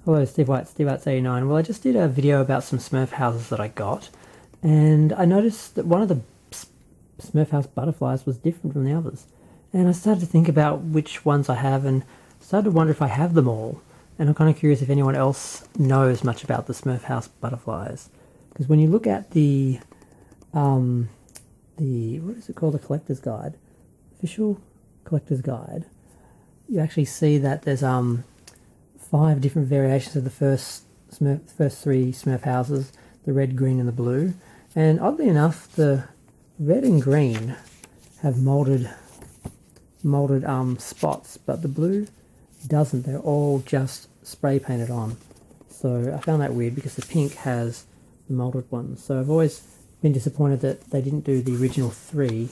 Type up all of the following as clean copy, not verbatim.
Hello, Steve White, Steve White's 89. Well, I just did a video about some Smurf houses that I got, and I noticed that one of the Smurf house butterflies was different from the others. And I started to think about which ones I have, and started to wonder if I have them all. And I'm kind of curious if anyone else knows much about the Smurf house butterflies. Because when you look at what is it called, the collector's guide, official collector's guide, you actually see that there's 5 different variations of the first three Smurf houses, the red, green and the blue. And oddly enough, the red and green have molded spots, but the blue doesn't. They're all just spray painted on. So I found that weird because the pink has the molded ones. So I've always been disappointed that they didn't do the original three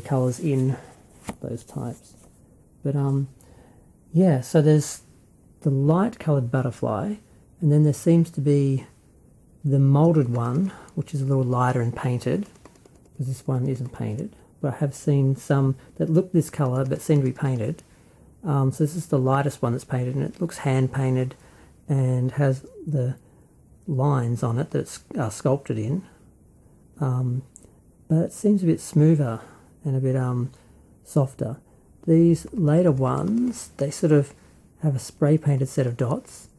colours in those types. But yeah, so there's the light coloured butterfly, and then there seems to be the moulded one, which is a little lighter and painted, because this one isn't painted. But I have seen some that look this colour but seem to be painted. So this is the lightest one that's painted, and it looks hand painted and has the lines on it that's sculpted in. But it seems a bit smoother and a bit softer. These later ones, they sort of have a spray painted set of dots,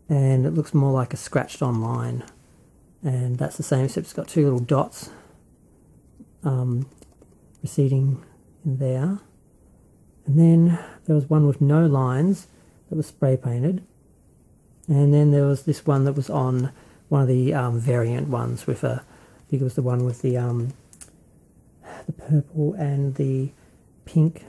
and it looks more like a scratched on line. And that's the same, except it's got 2 little dots receding in there. And then there was one with no lines that was spray painted. And then there was this one that was on one of the variant ones with I think it was the one with the purple and the pink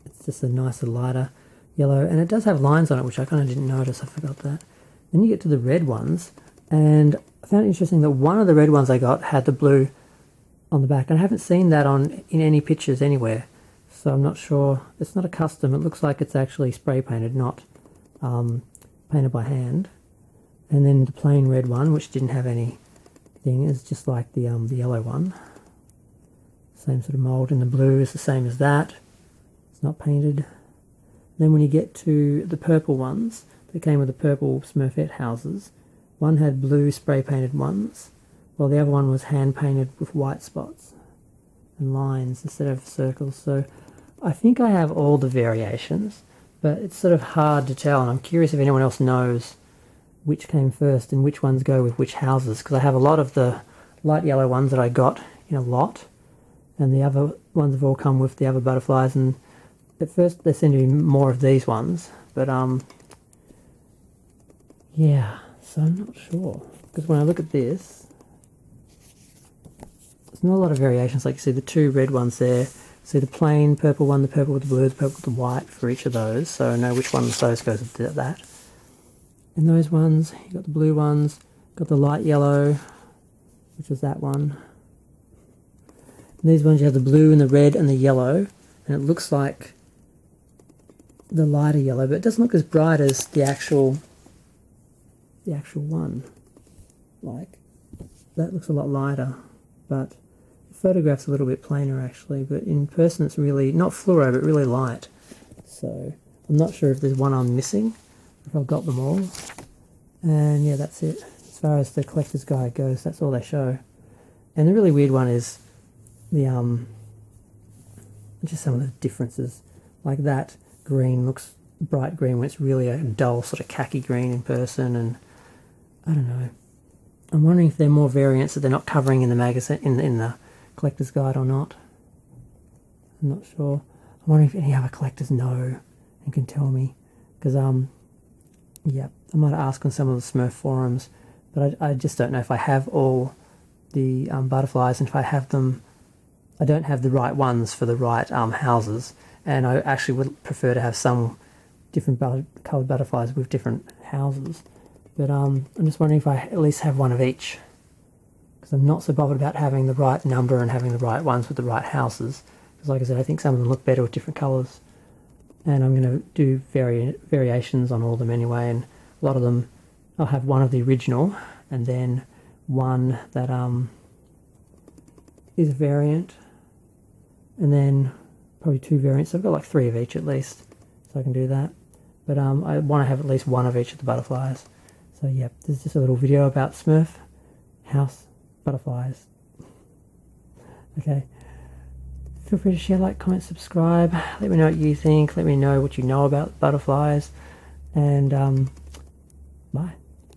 it's just a nicer lighter yellow, and it does have lines on it, which I kind of didn't notice. I forgot that. Then you get to the red ones, and I found it interesting that one of the red ones I got had the blue on the back, and I haven't seen that in any pictures anywhere, so I'm not sure. It's not a custom. It looks like it's actually spray painted, not painted by hand. And then the plain red one, which didn't have anything, is just like the yellow one. Same sort of mould, and the blue is the same as that. It's not painted. Then when you get to the purple ones, they came with the purple Smurfette houses. One had blue spray painted ones, while the other one was hand painted with white spots and lines instead of circles. So I think I have all the variations, but it's sort of hard to tell, and I'm curious if anyone else knows which came first and which ones go with which houses, because I have a lot of the light yellow ones that I got in a lot, and the other ones have all come with the other butterflies, and at first there seem to be more of these ones, but yeah, so I'm not sure, because when I look at this, there's not a lot of variations. Like you see the 2 red ones there, see the plain purple one, the purple with the blue, the purple with the white for each of those, so I know which one of those goes with that. And those ones, you got the blue ones, got the light yellow, which was that one. And these ones you have the blue and the red and the yellow, and it looks like the lighter yellow, but it doesn't look as bright as the actual one. Like, that looks a lot lighter, but the photograph's a little bit plainer actually, but in person it's really, not fluoro, but really light. So I'm not sure if there's one I'm missing, if I've got them all. And yeah, that's it. As far as the collector's guide goes, that's all they show. And the really weird one is the just some of the differences. Like that green looks bright green when it's really a dull sort of khaki green in person, and I don't know. I'm wondering if there are more variants that they're not covering in the magazine, in the collector's guide or not. I'm not sure. I'm wondering if any other collectors know and can tell me, because yeah, I might ask on some of the Smurf forums, but I just don't know if I have all the butterflies, and if I have them, I don't have the right ones for the right houses, and I actually would prefer to have some different coloured butterflies with different houses. But I'm just wondering if I at least have one of each, because I'm not so bothered about having the right number and having the right ones with the right houses, because like I said, I think some of them look better with different colours. And I'm going to do variations on all of them anyway, and a lot of them I'll have one of the original, and then one that is a variant, and then probably 2 variants. So I've got like 3 of each at least, so I can do that. But I want to have at least one of each of the butterflies. So yeah, this is just a little video about Smurf house butterflies. Okay. Feel free to share, like, comment, subscribe. Let me know what you think. Let me know what you know about butterflies. And bye.